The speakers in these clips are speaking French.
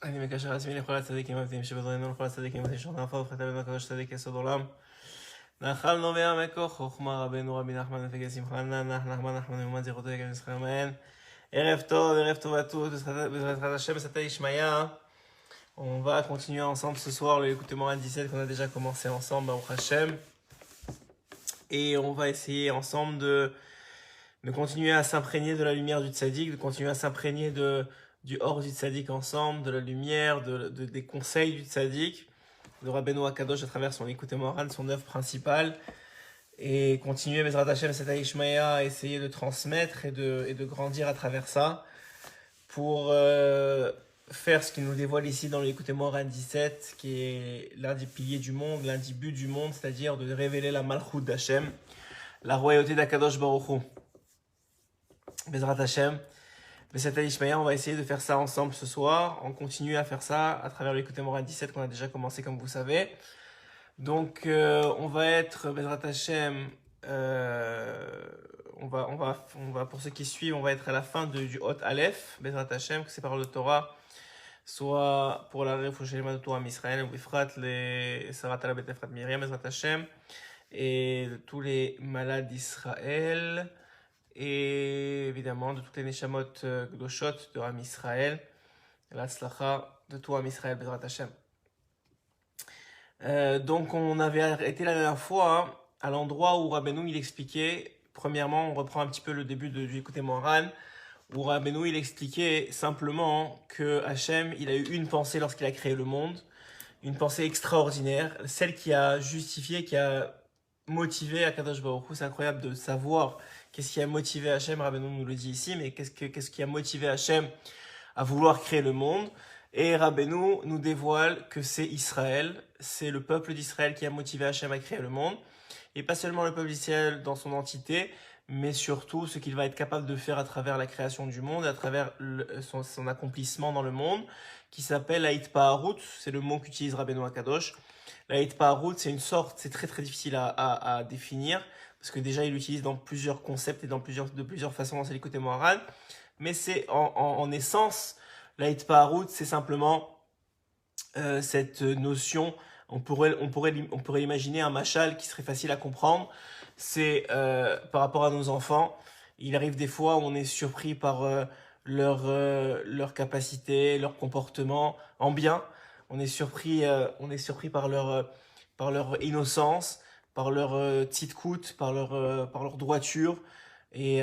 אני מקשר עצמי לכל הצדיקים העובדים שבדורנו לכל הצדיקים ותשעון עפר ופחתנו הקדוש צדיק יסוד עולם. נחלנו בעמקו חוכמה רבנו רבי נחמן מפגי שמחה נחמן ומאמן זכרותו יקם ישחק אמן. ערב טוב à tous, Bezrat Hashem, c'était Ishmaïa. On va continuer ensemble ce soir le Écoutez Moran 17 qu'on a déjà commencé ensemble, Baruch Hashem. Et on va essayer ensemble de continuer à s'imprégner de la lumière du tzaddik, de continuer à s'imprégner du hors du tzaddik ensemble, de la lumière, des conseils du tzaddik, de Rabbeinu Akadosh à travers son Écoutez Moran, son œuvre principale, et continuer, Bezrat Hashem, cet Ishmaïa, à essayer de transmettre et de grandir à travers ça, pour faire ce qu'il nous dévoile ici dans l'Écoutez Moran 17, qui est l'un des piliers du monde, l'un des buts du monde, c'est-à-dire de révéler la Malchut d'Hashem, la royauté d'Akadosh Baruch Hu. Bezrat Hashem. Mais cet Ishmaïa, on va essayer de faire ça ensemble ce soir. On continue à faire ça à travers l'Écoutez Moran 17 qu'on a déjà commencé, comme vous savez. Donc, on va être, Bezrat Hashem, on va, pour ceux qui suivent, on va être à la fin du Hot Aleph, Bezrat Hashem, que c'est par le Torah, soit pour la Refouchelema de Torah Israël, ou Ifrat, les Sarat Alabet Efrat Miriam, Bezrat Hashem, et de tous les malades d'Israël, et évidemment de toutes les Neshamot Gdoshot de Ram Israël, la Tzlacha de tout Ram Israël, Bezrat Hashem. Donc on avait été la dernière fois à l'endroit où Rabbeinu il expliquait, premièrement on reprend un petit peu le début du Écoutez Moran, où Rabbeinu il expliquait simplement que Hachem il a eu une pensée lorsqu'il a créé le monde, une pensée extraordinaire, celle qui a justifié, qui a motivé Akadosh Baruch Hu. C'est incroyable de savoir qu'est-ce qui a motivé Hachem, Rabbeinu nous le dit ici, mais qu'est-ce qui a motivé Hachem à vouloir créer le monde. Et Rabbeinu nous dévoile que c'est Israël, c'est le peuple d'Israël qui a motivé Hachem à créer le monde. Et pas seulement le peuple d'Israël dans son entité, mais surtout ce qu'il va être capable de faire à travers la création du monde, à travers son accomplissement dans le monde, qui s'appelle la Hitpaharut, c'est le mot qu'utilise Rabbeinu Akadosh. La Hitpaharut, c'est une sorte, c'est très très difficile à définir, parce que déjà il l'utilise dans plusieurs concepts et de plusieurs façons dans ses Écoutez Moran, mais c'est en essence, la Hitpaharut, c'est simplement cette notion, on pourrait imaginer un machal qui serait facile à comprendre, c'est par rapport à nos enfants, il arrive des fois où on est surpris par leur capacité, leur comportement en bien, on est surpris par leur innocence, par leur tzidkout, par leur droiture, et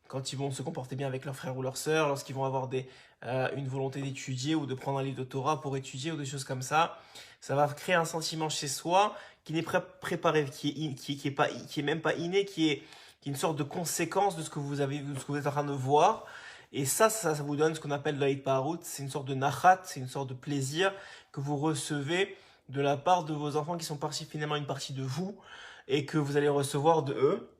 quand ils vont se comporter bien avec leurs frères ou leurs sœurs, lorsqu'ils vont avoir une volonté d'étudier ou de prendre un livre de Torah pour étudier ou des choses comme ça va créer un sentiment chez soi qui n'est préparé, qui est même pas inné, qui est une sorte de conséquence de ce que vous êtes en train de voir. Et ça vous donne ce qu'on appelle la Hitpaharut, c'est une sorte de nachat, c'est une sorte de plaisir que vous recevez de la part de vos enfants qui sont finalement une partie de vous et que vous allez recevoir de eux.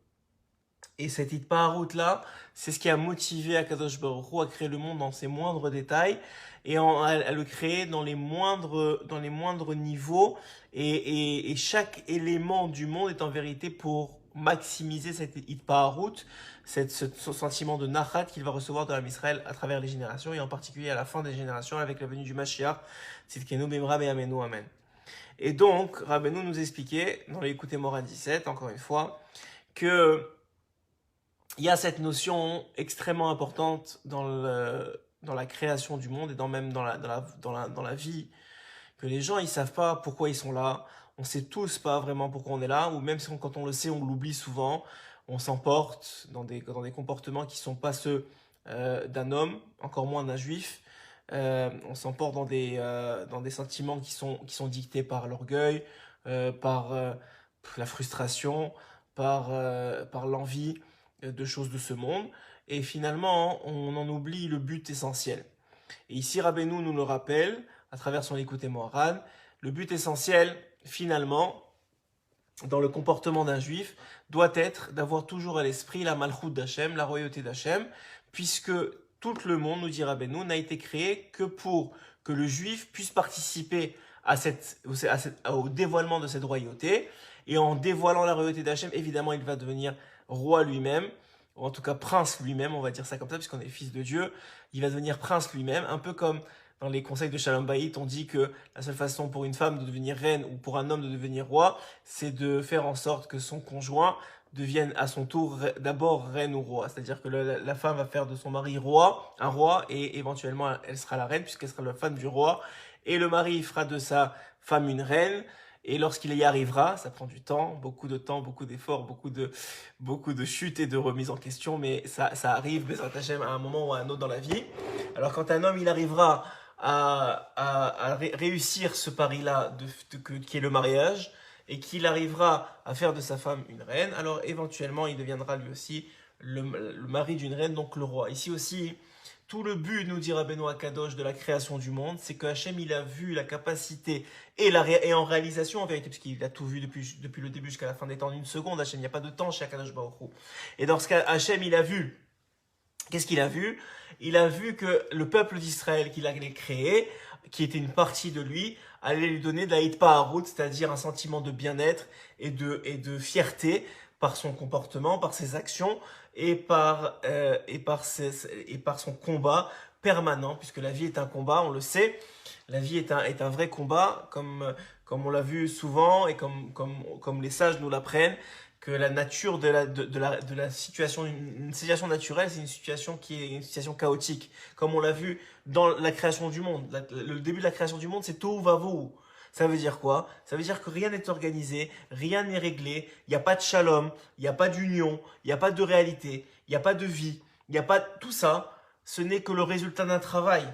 Et cette Hitpaharut là, c'est ce qui a motivé Akadosh Baruch Hu à créer le monde dans ses moindres détails et à le créer dans les moindres niveaux. Et chaque élément du monde est en vérité pour maximiser cette Hitpaharut, ce sentiment de nachat qu'il va recevoir de l'âme Israël à travers les générations et en particulier à la fin des générations avec la venue du Mashiach. Tzidkenu bimra be'amenu amen. Et donc, Rabbeinu nous expliquait dans l'Écoutez Moran 17, encore une fois, que il y a cette notion extrêmement importante dans la création du monde et même dans la vie, que les gens ils savent pas pourquoi ils sont là, on sait tous pas vraiment pourquoi on est là, ou même quand on le sait, on l'oublie souvent, on s'emporte dans des comportements qui sont pas ceux d'un homme, encore moins d'un juif, on s'emporte dans des sentiments qui sont dictés par l'orgueil, par la frustration, par l'envie de choses de ce monde, et finalement on en oublie le but essentiel. Et ici Rabbeinu nous le rappelle à travers son Écoutez Moran, le but essentiel finalement dans le comportement d'un juif doit être d'avoir toujours à l'esprit la Malchut d'Hachem, la royauté d'Hachem, puisque tout le monde, nous dit Rabbeinu, n'a été créé que pour que le juif puisse participer au dévoilement de cette royauté. Et en dévoilant la royauté d'Hachem, évidemment, il va devenir roi lui-même, ou en tout cas prince lui-même, on va dire ça comme ça, puisqu'on est fils de Dieu. Il va devenir prince lui-même, un peu comme dans les conseils de Shalom Bayit, on dit que la seule façon pour une femme de devenir reine ou pour un homme de devenir roi, c'est de faire en sorte que son conjoint devienne à son tour d'abord reine ou roi. C'est-à-dire que la femme va faire de son mari un roi, et éventuellement elle sera la reine puisqu'elle sera la femme du roi. Et le mari fera de sa femme une reine. Et lorsqu'il y arrivera, ça prend du temps, beaucoup d'efforts, beaucoup de chutes et de remises en question, mais ça arrive, Bezrat Hashem, à un moment ou à un autre dans la vie. Alors quand un homme, il arrivera à réussir ce pari-là, qui est le mariage, et qu'il arrivera à faire de sa femme une reine, alors éventuellement, il deviendra lui aussi le mari d'une reine, donc le roi. Ici aussi, tout le but, nous dit Rabbeinu Akadosh, de la création du monde, c'est que Hachem, il a vu la capacité et en réalisation, en vérité, puisqu'il a tout vu depuis le début jusqu'à la fin des temps, en une seconde. Hachem, il n'y a pas de temps chez Akadosh Baruch Hu. Et dans ce cas, Hachem, il a vu, qu'est-ce qu'il a vu? Il a vu que le peuple d'Israël qu'il allait créer, qui était une partie de lui, allait lui donner de la hitpaharut, c'est-à-dire un sentiment de bien-être et de fierté par son comportement, par ses actions et par son combat permanent, puisque la vie est un combat, on le sait. La vie est un vrai combat, comme on l'a vu souvent et comme les sages nous l'apprennent, que la nature de la situation, une situation naturelle, c'est une situation qui est une situation chaotique. Comme on l'a vu dans la création du monde. Le début de la création du monde, c'est tohu vavohu. Ça veut dire quoi? Ça veut dire que rien n'est organisé, rien n'est réglé, il n'y a pas de shalom, il n'y a pas d'union, il n'y a pas de réalité, il n'y a pas de vie, il n'y a pas tout ça. Ce n'est que le résultat d'un travail.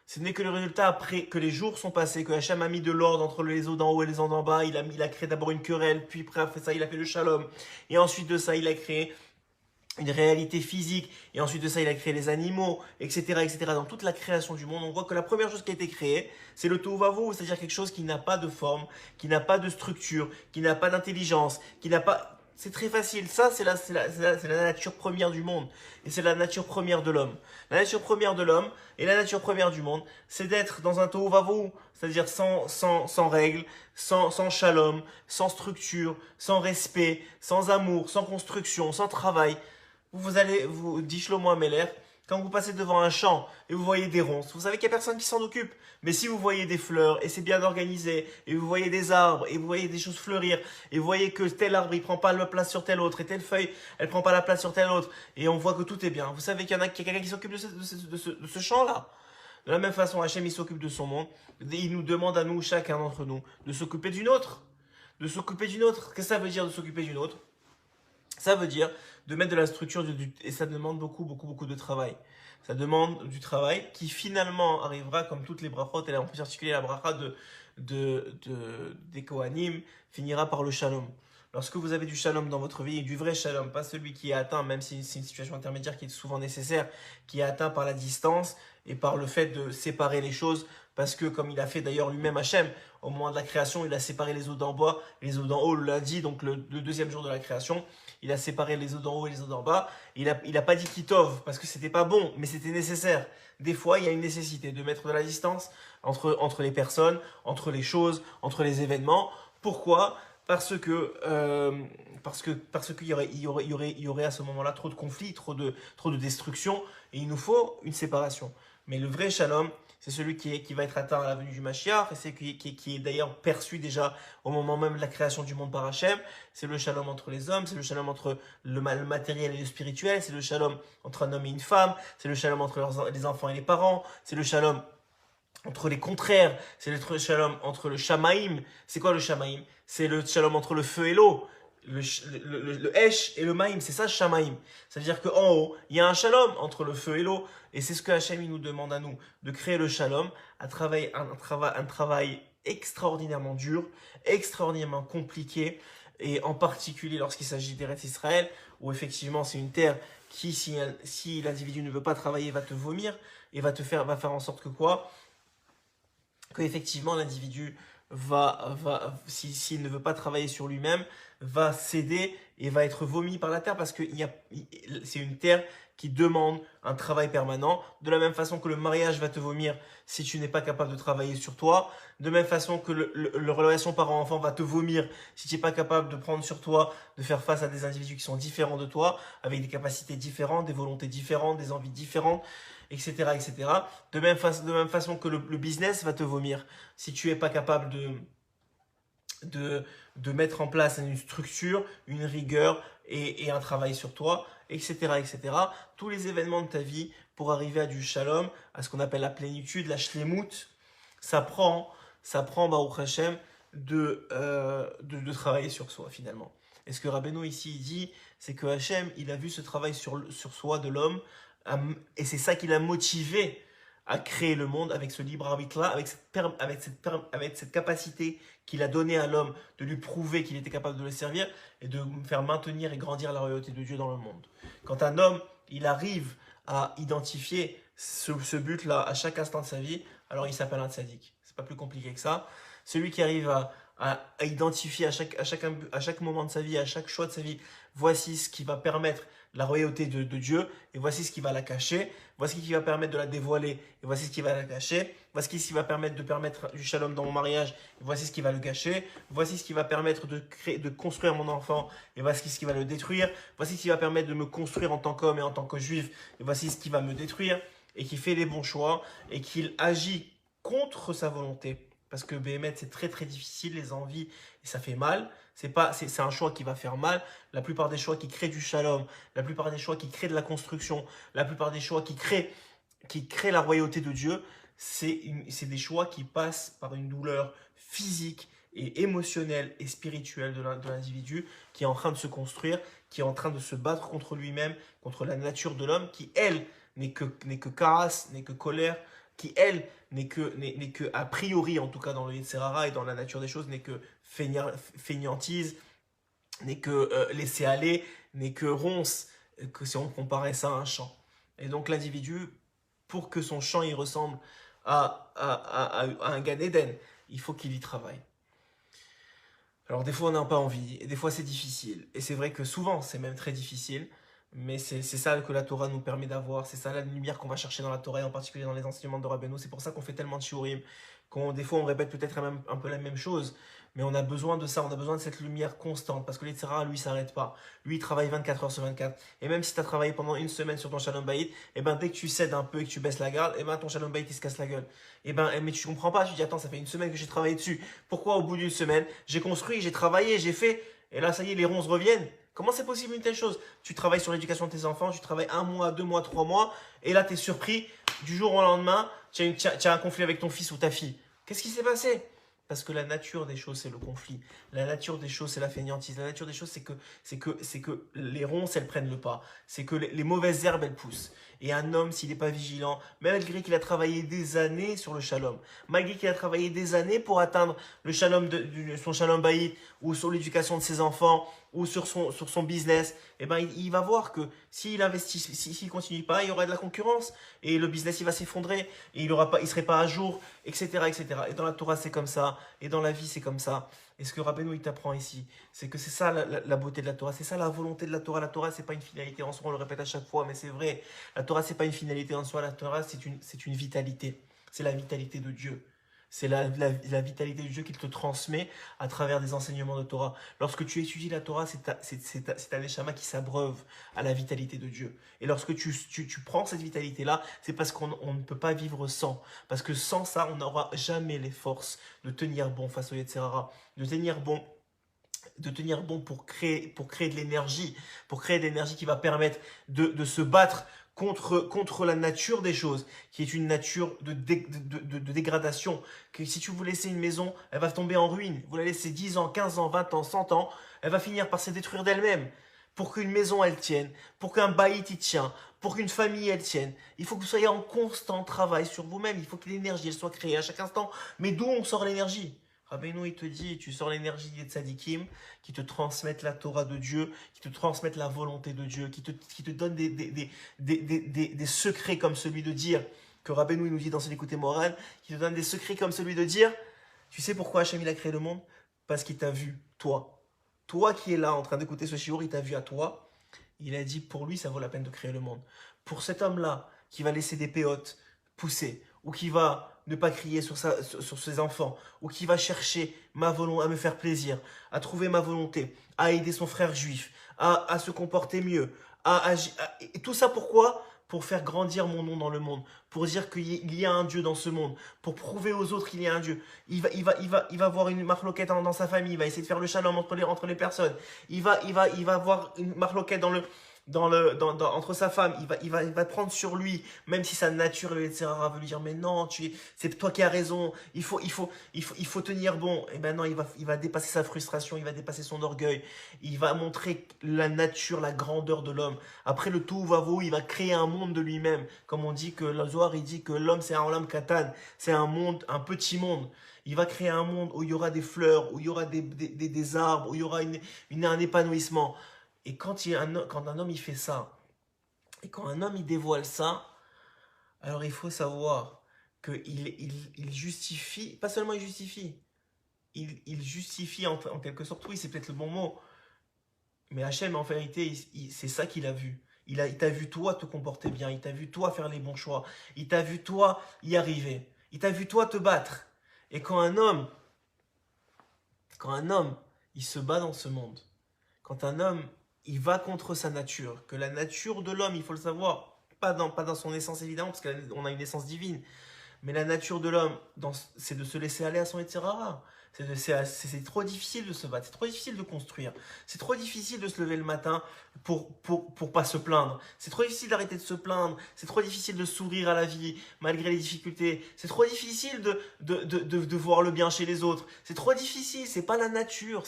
Ce n'est que le résultat après que les jours sont passés, que Hachem a mis de l'ordre entre les eaux d'en haut et les eaux d'en bas. Il a créé d'abord une querelle, puis après ça, il a fait le shalom. Et ensuite de ça, il a créé une réalité physique. Et ensuite de ça, il a créé les animaux, etc., etc. Dans toute la création du monde, on voit que la première chose qui a été créée, c'est le tohu vavohu, c'est-à-dire quelque chose qui n'a pas de forme, qui n'a pas de structure, qui n'a pas d'intelligence, qui n'a pas... C'est très facile. Ça, c'est la nature première du monde. Et c'est la nature première de l'homme. La nature première de l'homme et la nature première du monde, c'est d'être dans un tohu vavohu, c'est-à-dire sans règles, sans shalom, sans structure, sans respect, sans amour, sans construction, sans travail. Dit Shlomo Ameler, quand vous passez devant un champ et vous voyez des ronces, vous savez qu'il n'y a personne qui s'en occupe. Mais si vous voyez des fleurs et c'est bien organisé, et vous voyez des arbres et vous voyez des choses fleurir, et vous voyez que tel arbre il prend pas la place sur tel autre, et telle feuille elle prend pas la place sur tel autre, et on voit que tout est bien. Vous savez qu'il y a quelqu'un qui s'occupe de ce champ-là. De la même façon, Hachem il s'occupe de son monde. Il nous demande à nous, chacun d'entre nous, de s'occuper d'une autre. De s'occuper d'une autre. Qu'est-ce que ça veut dire de s'occuper d'une autre? Ça veut dire de mettre de la structure et ça demande beaucoup de travail. Ça demande du travail qui finalement arrivera comme toutes les brachot, et là on peut articuler la bracha des Kohanim, finira par le shalom. Lorsque vous avez du shalom dans votre vie, et du vrai shalom, pas celui qui est atteint, même si c'est une situation intermédiaire qui est souvent nécessaire, qui est atteint par la distance et par le fait de séparer les choses, parce que comme il a fait d'ailleurs lui-même Hachem, au moment de la création, il a séparé les eaux d'en bas et les eaux d'en haut le lundi, donc le deuxième jour de la création. Il a séparé les eaux d'en haut et les eaux d'en bas. Il a pas dit kitov parce que c'était pas bon, mais c'était nécessaire. Des fois, il y a une nécessité de mettre de la distance entre les personnes, entre les choses, entre les événements. Pourquoi? Parce qu'il y aurait à ce moment-là trop de conflits, trop de destruction, et il nous faut une séparation. Mais le vrai shalom, c'est celui qui va être atteint à la venue du Mashiach, et c'est qui est d'ailleurs perçu déjà au moment même de la création du monde par Hachem. C'est le shalom entre les hommes, c'est le shalom entre le matériel et le spirituel, c'est le shalom entre un homme et une femme, c'est le shalom entre les enfants et les parents, c'est le shalom entre les contraires, c'est le shalom entre le shamaïm. C'est quoi le shamaïm? C'est le shalom entre le feu et l'eau. Le Esh et le Maïm, c'est ça Shamaïm. C'est-à-dire qu'en haut, il y a un shalom entre le feu et l'eau. Et c'est ce que Hachem nous demande à nous, de créer le shalom, un travail extraordinairement dur, extraordinairement compliqué, et en particulier lorsqu'il s'agit d'Eretz Israël, où effectivement c'est une terre qui, si l'individu ne veut pas travailler, va te vomir, et va faire en sorte que quoi? Que effectivement l'individu s'il ne veut pas travailler sur lui-même, va céder et va être vomi par la terre parce que c'est une terre qui demande un travail permanent. De la même façon que le mariage va te vomir si tu n'es pas capable de travailler sur toi. De même façon que la relation parent-enfant va te vomir si tu n'es pas capable de prendre sur toi, de faire face à des individus qui sont différents de toi, avec des capacités différentes, des volontés différentes, des envies différentes. etc., etc. De même façon que le business va te vomir. Si tu n'es pas capable de mettre en place une structure, une rigueur et un travail sur toi, etc., etc. Tous les événements de ta vie pour arriver à du shalom, à ce qu'on appelle la plénitude, la shlemut, ça prend Baruch Hashem, de travailler sur soi finalement. Et ce que Rabbeinu ici dit, c'est que Hashem, il a vu ce travail sur soi de l'homme, et c'est ça qui l'a motivé à créer le monde avec ce libre arbitre-là, avec cette capacité qu'il a donnée à l'homme de lui prouver qu'il était capable de le servir et de faire maintenir et grandir la royauté de Dieu dans le monde. Quand un homme, il arrive à identifier ce but-là à chaque instant de sa vie, alors il s'appelle un tzaddik. C'est pas plus compliqué que ça. Celui qui arrive à identifier à chaque moment de sa vie, à chaque choix de sa vie, voici ce qui va permettre la royauté de Dieu, et voici ce qui va la cacher, voici ce qui va permettre de la dévoiler, et voici ce qui va la cacher, voici ce qui va permettre de permettre du shalom dans mon mariage, et voici ce qui va le gâcher, voici ce qui va permettre de construire mon enfant, et voici ce qui va le détruire, voici ce qui va permettre de me construire en tant qu'homme et en tant que juif, et voici ce qui va me détruire, et qui fait les bons choix, et qu'il agit contre sa volonté. Parce que BMF, c'est très très difficile, les envies, et ça fait mal. C'est un choix qui va faire mal. La plupart des choix qui créent du shalom, la plupart des choix qui créent de la construction, la plupart des choix qui créent la royauté de Dieu, c'est des choix qui passent par une douleur physique et émotionnelle et spirituelle de l'individu qui est en train de se construire, qui est en train de se battre contre lui-même, contre la nature de l'homme, qui elle n'est que carasse, n'est que colère, qui elle n'est que a priori, en tout cas dans le Yetzer Hara et dans la nature des choses, n'est que fainéantise, n'est que laisser aller, n'est que ronce, que si on comparait ça à un champ. Et donc l'individu, pour que son champ il ressemble à un Gan Eden, il faut qu'il y travaille. Alors des fois on n'a pas envie, et des fois c'est difficile. Et c'est vrai que souvent c'est même très difficile, mais c'est ça que la Torah nous permet d'avoir, c'est ça la lumière qu'on va chercher dans la Torah, et en particulier dans les enseignements de Rabbeinu. C'est pour ça qu'on fait tellement de shiurim, des fois on répète peut-être même un peu la même chose, mais on a besoin de ça, on a besoin de cette lumière constante, parce que l'Etzera, lui, s'arrête pas. Lui, il travaille 24 heures sur 24. Et même si tu as travaillé pendant une semaine sur ton Shalom Bayit, et ben dès que tu cèdes un peu et que tu baisses la garde, et ben ton Shalom Bayit il se casse la gueule. Mais tu comprends pas, tu dis attends, ça fait une semaine que j'ai travaillé dessus. Pourquoi au bout d'une semaine, j'ai construit, j'ai travaillé, j'ai fait, et là ça y est, les ronces reviennent? Comment c'est possible une telle chose? Tu travailles sur l'éducation de tes enfants, tu travailles 1 mois, 2 mois, 3 mois, et là tu es surpris, du jour au lendemain, tu as un conflit avec ton fils ou ta fille. Qu'est-ce qui s'est passé? Parce que la nature des choses, c'est le conflit. La nature des choses, c'est la fainéantise. La nature des choses, c'est que les ronces, elles prennent le pas. C'est que les mauvaises herbes, elles poussent. Et un homme, s'il n'est pas vigilant, malgré qu'il a travaillé des années sur le shalom, malgré qu'il a travaillé des années pour atteindre le shalom son shalom bayit, ou sur l'éducation de ses enfants, ou sur son business, eh ben, il va voir que s'il investit, s'il continue pas, il y aura de la concurrence, et le business, il va s'effondrer, et il serait pas à jour, etc., etc. Et dans la Torah, c'est comme ça, et dans la vie, c'est comme ça. Et ce que Rabbeinu, il t'apprend ici, c'est que c'est ça la beauté de la Torah, c'est ça la volonté de la Torah. La Torah, c'est pas une finalité en soi, on le répète à chaque fois, mais c'est vrai. La Torah, c'est pas une finalité en soi, la Torah, c'est une vitalité. C'est la vitalité de Dieu. C'est la vitalité de Dieu qu'il te transmet à travers des enseignements de Torah. Lorsque tu étudies la Torah, c'est un neshama qui s'abreuve à la vitalité de Dieu. Et lorsque tu prends cette vitalité-là, c'est parce qu'on ne peut pas vivre sans. Parce que sans ça, on n'aura jamais les forces de tenir bon face au Yetzer Hara, de tenir bon pour créer de l'énergie, qui va permettre de se battre contre la nature des choses, qui est une nature de dégradation. Que si tu vous laissez une maison, elle va tomber en ruine. Vous la laissez 10 ans, 15 ans, 20 ans, 100 ans, elle va finir par se détruire d'elle-même. Pour qu'une maison, elle tienne, pour qu'un baït, il tient, pour qu'une famille, elle tienne, il faut que vous soyez en constant travail sur vous-même. Il faut que l'énergie, elle soit créée à chaque instant. Mais d'où on sort l'énergie? Rabbeinu, il te dit, tu sors l'énergie des tzadikim qui te transmettent la Torah de Dieu, qui te transmettent la volonté de Dieu, qui te donnent des secrets comme celui de dire, que Rabbeinu il nous dit dans son écouté moral, qui te donne des secrets comme celui de dire, tu sais pourquoi Hachem il a créé le monde? Parce qu'il t'a vu, toi. Toi qui es là en train d'écouter ce shiur, il t'a vu à toi. Il a dit, pour lui, ça vaut la peine de créer le monde. Pour cet homme-là, qui va laisser des péotes pousser, ou qui va ne pas crier sur ses enfants, ou qui va chercher ma volonté à me faire plaisir, à trouver ma volonté, à aider son frère juif, à se comporter mieux, et tout ça pourquoi? pour faire grandir mon nom dans le monde, pour dire qu'il y a un Dieu dans ce monde, pour prouver aux autres qu'il y a un Dieu. Il va voir une marloquette dans sa famille, il va essayer de faire le shalom entre les personnes. Il va voir une marloquette entre sa femme, il va prendre sur lui, même si sa nature, le etc., veut lui dire, mais non, c'est toi qui as raison, il faut tenir bon. Et ben non, il va dépasser sa frustration, il va dépasser son orgueil, il va montrer la nature, la grandeur de l'homme. Après le tout va vous, il va créer un monde de lui-même. Comme on dit que le Zohar, il dit que l'homme c'est un olam katan, c'est un monde, un petit monde. Il va créer un monde où il y aura des fleurs, où il y aura des arbres, où il y aura un épanouissement. Et quand un homme il fait ça, et quand un homme il dévoile ça, alors il faut savoir qu'il justifie, pas seulement il justifie, il justifie en quelque sorte, oui c'est peut-être le bon mot, mais Hachem en vérité c'est ça qu'il a vu. Il t'a vu toi te comporter bien, il t'a vu toi faire les bons choix, il t'a vu toi y arriver, il t'a vu toi te battre. Et quand un homme il se bat dans ce monde, quand un homme il va contre sa nature, que la nature de l'homme, il faut le savoir, pas dans son essence évidemment, parce qu'on a une essence divine, mais la nature de l'homme, c'est de se laisser aller à son etc. C'est trop difficile de se battre, c'est trop difficile de construire, c'est trop difficile de se lever le matin pour pas se plaindre, c'est trop difficile d'arrêter de se plaindre, c'est trop difficile de sourire à la vie malgré les difficultés, c'est trop difficile de voir le bien chez les autres, c'est trop difficile, c'est pas la nature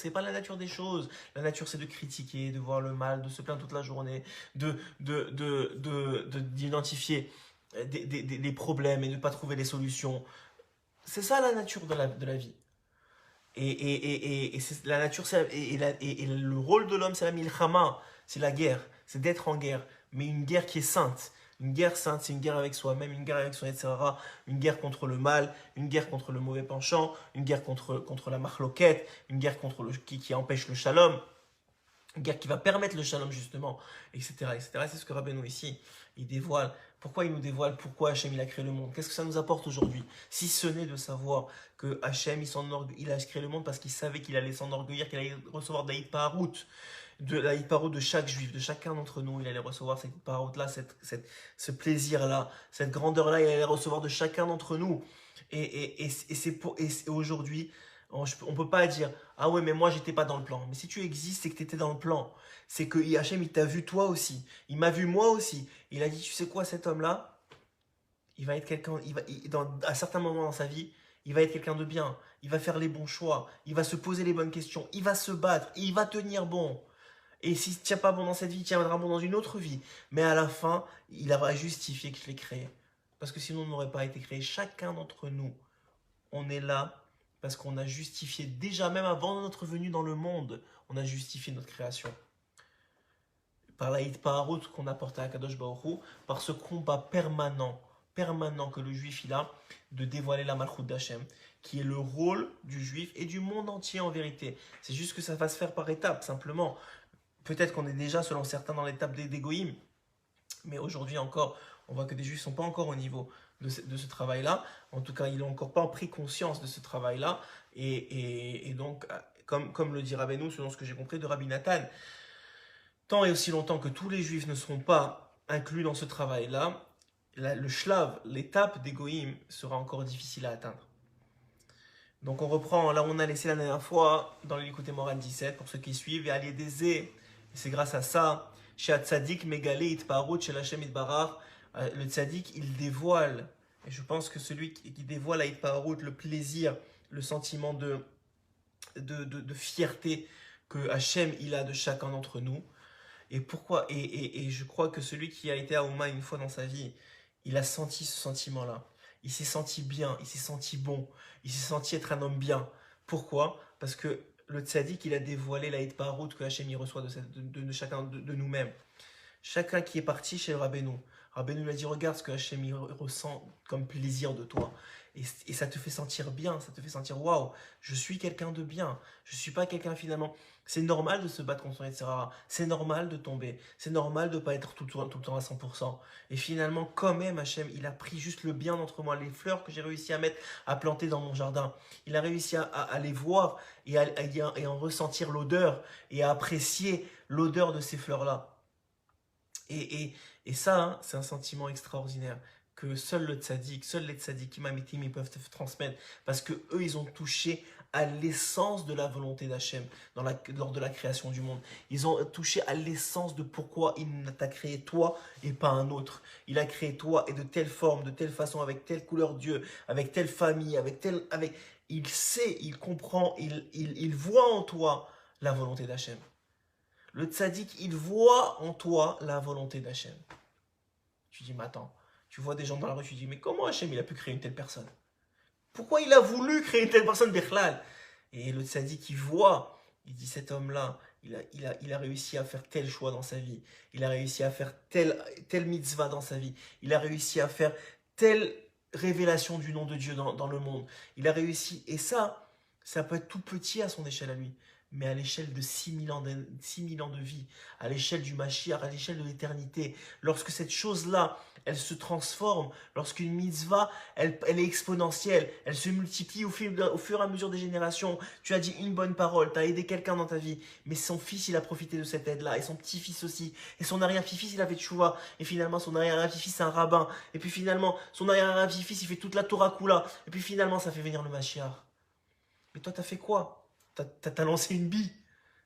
des choses. La nature c'est de critiquer, de voir le mal, de se plaindre toute la journée, d'identifier des problèmes et de ne pas trouver les solutions. C'est ça la nature de la vie. Et la nature, et le rôle de l'homme, c'est la milchama, c'est la guerre, c'est d'être en guerre, mais une guerre qui est sainte. Une guerre sainte, c'est une guerre avec soi-même, une guerre avec son etc. Une guerre contre le mal, une guerre contre le mauvais penchant, une guerre contre la marloquette, une guerre qui empêche le shalom, une guerre qui va permettre le shalom justement, etc. etc. C'est ce que Rabbeinu ici, il dévoile. Pourquoi il nous dévoile? Pourquoi Hachem il a créé le monde? Qu'est-ce que ça nous apporte aujourd'hui? Si ce n'est de savoir que Hachem il a créé le monde parce qu'il savait qu'il allait s'enorgueillir, qu'il allait recevoir de la Hitparout de chaque juif, de chacun d'entre nous, il allait recevoir cette Hitparout-là, ce plaisir-là, cette grandeur-là, il allait recevoir de chacun d'entre nous. Et aujourd'hui, on ne peut pas dire ah ouais mais moi j'étais pas dans le plan. Mais si tu existes c'est que tu étais dans le plan. C'est que Hachem il t'a vu toi aussi. Il m'a vu moi aussi. Il a dit tu sais quoi cet homme là, il va être quelqu'un, à certains moments dans sa vie, il va être quelqu'un de bien. Il va faire les bons choix. Il va se poser les bonnes questions. Il va se battre. Et il va tenir bon. Et si tu ne tiens pas bon dans cette vie, il tiendra bon dans une autre vie. Mais à la fin, il aura justifié que je l'ai créé. Parce que sinon on n'aurait pas été créé. Chacun d'entre nous, on est là parce qu'on a justifié, déjà même avant notre venue dans le monde, on a justifié notre création. Par la Hitparout qu'on apporte à Akadosh Baruch Hu, par ce combat permanent que le juif il a, de dévoiler la Malchut d'Hachem, qui est le rôle du juif et du monde entier en vérité. C'est juste que ça va se faire par étapes, simplement. Peut-être qu'on est déjà, selon certains, dans l'étape des Goïm, mais aujourd'hui encore, on voit que des juifs ne sont pas encore au niveau de ce travail-là. En tout cas, ils n'ont encore pas pris conscience de ce travail-là. Et donc, comme le dit Rabbeinu, selon ce que j'ai compris de Rabbi Nathan, tant et aussi longtemps que tous les juifs ne seront pas inclus dans ce travail-là, le shlav, l'étape des goïm, sera encore difficile à atteindre. Donc on reprend, là où on a laissé la dernière fois, dans l'écoute Moran 17, pour ceux qui suivent, et Alié Désé, c'est grâce à ça, chez Tzadik Megalé Itparut, chez Hachem Itbarar, le Tzadik, il dévoile, et je pense que celui qui dévoile à Itparut le plaisir, le sentiment de fierté que Hachem il a de chacun d'entre nous. Et pourquoi et je crois que celui qui a été à Ouma une fois dans sa vie, il a senti ce sentiment-là. Il s'est senti bien, il s'est senti bon, il s'est senti être un homme bien. Pourquoi? Parce que le tzaddik, il a dévoilé la Hitparout que Hachem il reçoit de chacun de nous-mêmes. Chacun qui est parti chez le Rabbeinu, Rabbeinu lui a dit regarde ce que Hachem il ressent comme plaisir de toi. Et ça te fait sentir bien, ça te fait sentir waouh, je suis quelqu'un de bien, je ne suis pas quelqu'un finalement. C'est normal de se battre contre son etc. C'est normal de tomber, c'est normal de ne pas être tout le temps à 100%. Et finalement, quand même, Hachem, il a pris juste le bien d'entre moi, les fleurs que j'ai réussi à planter dans mon jardin. Il a réussi à les voir et à en ressentir l'odeur et à apprécier l'odeur de ces fleurs-là. Et Et ça, hein, c'est un sentiment extraordinaire que seul le tzaddik, seuls les tzaddikim amitim, ils peuvent te transmettre. Parce que eux, ils ont touché à l'essence de la volonté d'Hachem lors de la création du monde. Ils ont touché à l'essence de pourquoi il t'a créé toi et pas un autre. Il a créé toi et de telle forme, de telle façon, avec telle couleur Dieu, avec telle famille, il sait, il comprend, il voit en toi la volonté d'Hachem. Le tzaddik, il voit en toi la volonté d'Hachem. Tu dis, mais attends, tu vois des gens dans la rue, tu dis, mais comment Hachem il a pu créer une telle personne? Pourquoi il a voulu créer une telle personne, Bechlal? Et le tzaddik, il voit, il dit, cet homme-là, il a réussi à faire tel choix dans sa vie, il a réussi à faire tel mitzvah dans sa vie, il a réussi à faire telle révélation du nom de Dieu dans le monde. Il a réussi, et ça peut être tout petit à son échelle à lui, mais à l'échelle de 6000 ans 6000 ans de vie, à l'échelle du Mashiach, à l'échelle de l'éternité, lorsque cette chose-là, elle se transforme, lorsqu'une mitzvah, elle est exponentielle, elle se multiplie au fur et à mesure des générations. Tu as dit une bonne parole, tu as aidé quelqu'un dans ta vie, mais son fils, il a profité de cette aide-là, et son petit-fils aussi, et son arrière-petit-fils, il a fait tchouva, et finalement, son arrière-petit-fils, c'est un rabbin, et puis finalement, son arrière-petit-fils, il fait toute la Torah Kula, et puis finalement, ça fait venir le Mashiach. Mais toi, t'as fait quoi? T'as lancé une bille.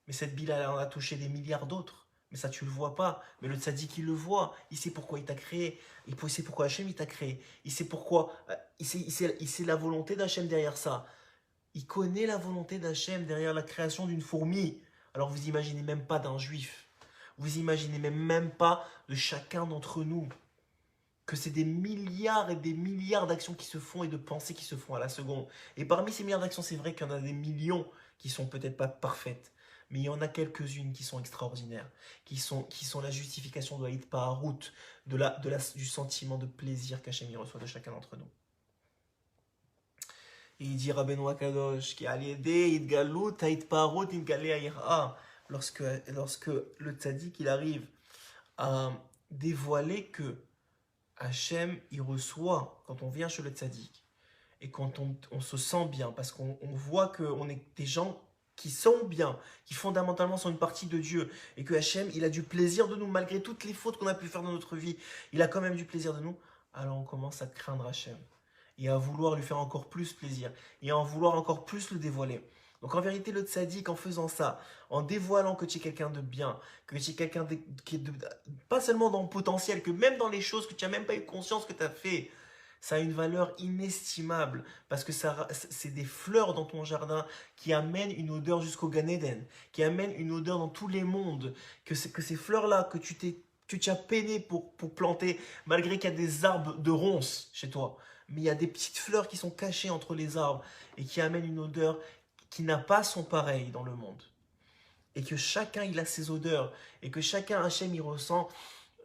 Mais cette bille-là, elle en a touché des milliards d'autres. Mais ça, tu le vois pas. Mais le tzaddik, il le voit. Il sait pourquoi il t'a créé. Il sait pourquoi Hachem, il t'a créé. Il sait pourquoi. Il sait la volonté d'Hachem derrière ça. Il connaît la volonté d'Hachem derrière la création d'une fourmi. Alors vous imaginez même pas d'un juif. Vous imaginez même pas de chacun d'entre nous. Que c'est des milliards et des milliards d'actions qui se font et de pensées qui se font à la seconde. Et parmi ces milliards d'actions, c'est vrai qu'il y en a des millions qui sont peut-être pas parfaites. Mais il y en a quelques-unes qui sont extraordinaires, qui sont la justification de la hitpaharout, du sentiment de plaisir qu'Hachem reçoit de chacun d'entre nous. Et il dit Rabbeinu Akadosh, qui a l'idée, Idgalut, Hitpaharout, Idgalé Aïra. Lorsque le tzaddik, il arrive à dévoiler que Hachem, il reçoit, quand on vient chez le tzaddik, et quand on se sent bien, parce qu'on voit qu'on est des gens qui sont bien, qui fondamentalement sont une partie de Dieu, et que Hachem, il a du plaisir de nous, malgré toutes les fautes qu'on a pu faire dans notre vie, il a quand même du plaisir de nous, alors on commence à craindre Hachem, et à vouloir lui faire encore plus plaisir, et à en vouloir encore plus le dévoiler. Donc en vérité, le tzaddik, en faisant ça, en dévoilant que tu es quelqu'un de bien, que tu es quelqu'un qui est pas seulement dans le potentiel, que même dans les choses que tu n'as même pas eu conscience que tu as fait, ça a une valeur inestimable, parce que c'est des fleurs dans ton jardin qui amènent une odeur jusqu'au Gan Eden, qui amènent une odeur dans tous les mondes, que ces fleurs-là que tu as peiné pour planter, malgré qu'il y a des arbres de ronces chez toi, mais il y a des petites fleurs qui sont cachées entre les arbres et qui amènent une odeur qui n'a pas son pareil dans le monde. Et que chacun, il a ses odeurs. Et que chacun, Hachem, il ressent.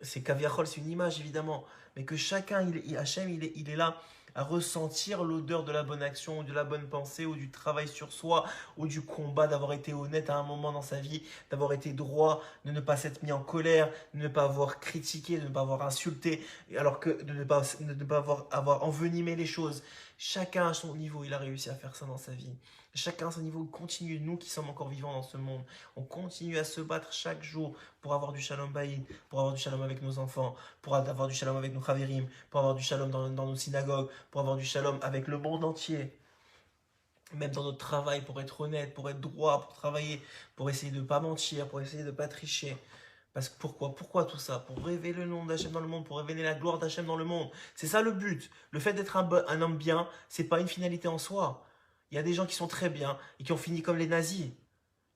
C'est Kaviachol, c'est une image, évidemment. Mais que chacun, Hachem, il est là à ressentir l'odeur de la bonne action, ou de la bonne pensée, ou du travail sur soi, ou du combat, d'avoir été honnête à un moment dans sa vie, d'avoir été droit, de ne pas s'être mis en colère, de ne pas avoir critiqué, de ne pas avoir insulté, alors que de ne pas avoir envenimé les choses. Chacun à son niveau, il a réussi à faire ça dans sa vie. Chacun à son niveau continue, nous qui sommes encore vivants dans ce monde, on continue à se battre chaque jour pour avoir du shalom baïd, pour avoir du shalom avec nos enfants, pour avoir du shalom avec nos chavérim, pour avoir du shalom dans nos synagogues, pour avoir du shalom avec le monde entier. Même dans notre travail, pour être honnête, pour être droit, pour travailler, pour essayer de ne pas mentir, pour essayer de ne pas tricher. Parce que pourquoi tout ça? Pour révéler le nom d'Hachem dans le monde, pour révéler la gloire d'Hachem dans le monde. C'est ça le but. Le fait d'être un homme bien, c'est pas une finalité en soi. Il y a des gens qui sont très bien et qui ont fini comme les nazis.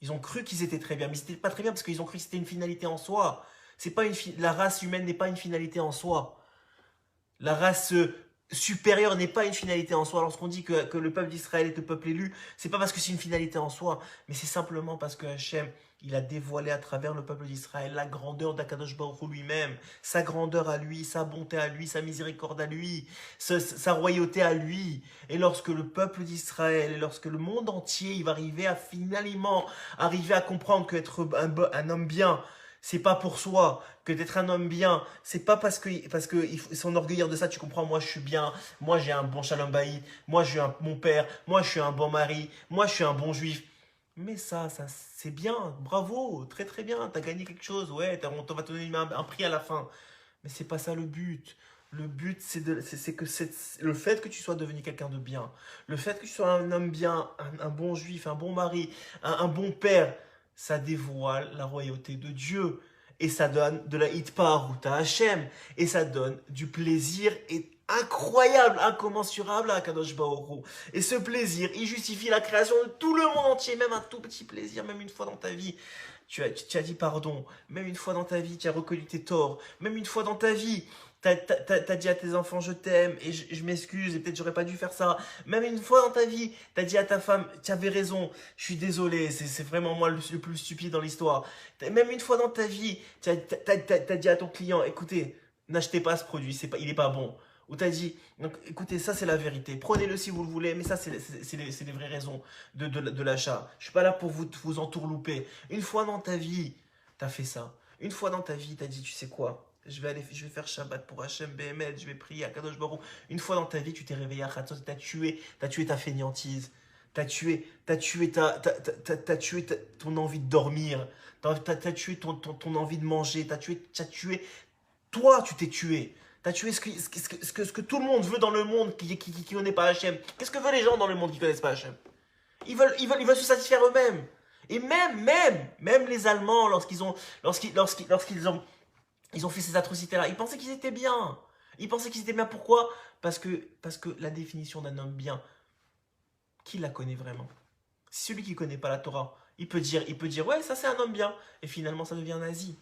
Ils ont cru qu'ils étaient très bien, mais ils n'étaient pas très bien parce qu'ils ont cru que c'était une finalité en soi. C'est pas la race humaine n'est pas une finalité en soi. La race supérieure n'est pas une finalité en soi. Lorsqu'on dit que le peuple d'Israël est le peuple élu, c'est pas parce que c'est une finalité en soi, mais c'est simplement parce que Hachem, il a dévoilé à travers le peuple d'Israël la grandeur d'Akadosh Baruch Hu lui-même, sa grandeur à lui, sa bonté à lui, sa miséricorde à lui, sa royauté à lui. Et lorsque le peuple d'Israël et lorsque le monde entier, il va arriver à finalement arriver à comprendre qu'être un homme bien, c'est pas pour soi, que d'être un homme bien, c'est pas parce que il faut s'enorgueillir de ça, tu comprends, moi je suis bien, moi j'ai un bon shalom baïd, moi je suis un bon père, moi je suis un bon mari, moi je suis un bon juif. Mais ça c'est bien, bravo, très très bien, t'as gagné quelque chose, ouais, on va te donner un prix à la fin. Mais c'est pas ça le but. Le but, c'est que le fait que tu sois devenu quelqu'un de bien, le fait que tu sois un homme bien, un bon juif, un bon mari, un bon père, ça dévoile la royauté de Dieu. Et ça donne de la hitparout à Hachem. Et ça donne du plaisir incroyable, incommensurable à Kadosh Baruch Hu. Et ce plaisir, il justifie la création de tout le monde entier, même un tout petit plaisir, même une fois dans ta vie. Tu as dit pardon, même une fois dans ta vie, tu as reconnu tes torts, même une fois dans ta vie, t'as dit à tes enfants je t'aime et je m'excuse et peut-être j'aurais pas dû faire ça. Même une fois dans ta vie, t'as dit à ta femme tu avais raison, je suis désolé, c'est vraiment moi le plus stupide dans l'histoire. Même une fois dans ta vie, t'as dit à ton client écoutez, n'achetez pas ce produit, il est pas bon. Ou t'as dit, donc écoutez, ça c'est la vérité, prenez-le si vous le voulez, mais ça c'est les vraies raisons de l'achat. Je suis pas là pour vous entourlouper. Une fois dans ta vie, t'as fait ça. Une fois dans ta vie, t'as dit, tu sais quoi, je vais faire Shabbat pour Hachem BML, je vais prier à Kadosh Baruch. Une fois dans ta vie, tu t'es réveillé à Khatzot, t'as tué ta fainéantise, t'as tué ton envie de dormir, t'as tué ton envie de manger, t'as tué, toi tu t'es tué. T'as tué ce que tout le monde veut dans le monde qui connaît pas Hachem. Qu'est-ce que veulent les gens dans le monde qui connaissent pas Hachem? Ils veulent se satisfaire eux-mêmes. Et même les Allemands, lorsqu'ils ont fait ces atrocités-là, ils pensaient qu'ils étaient bien. Ils pensaient qu'ils étaient bien. Pourquoi? Parce que la définition d'un homme bien, qui la connaît vraiment? Celui qui connaît pas la Torah, il peut dire ouais, ça c'est un homme bien. Et finalement, ça devient un nazi.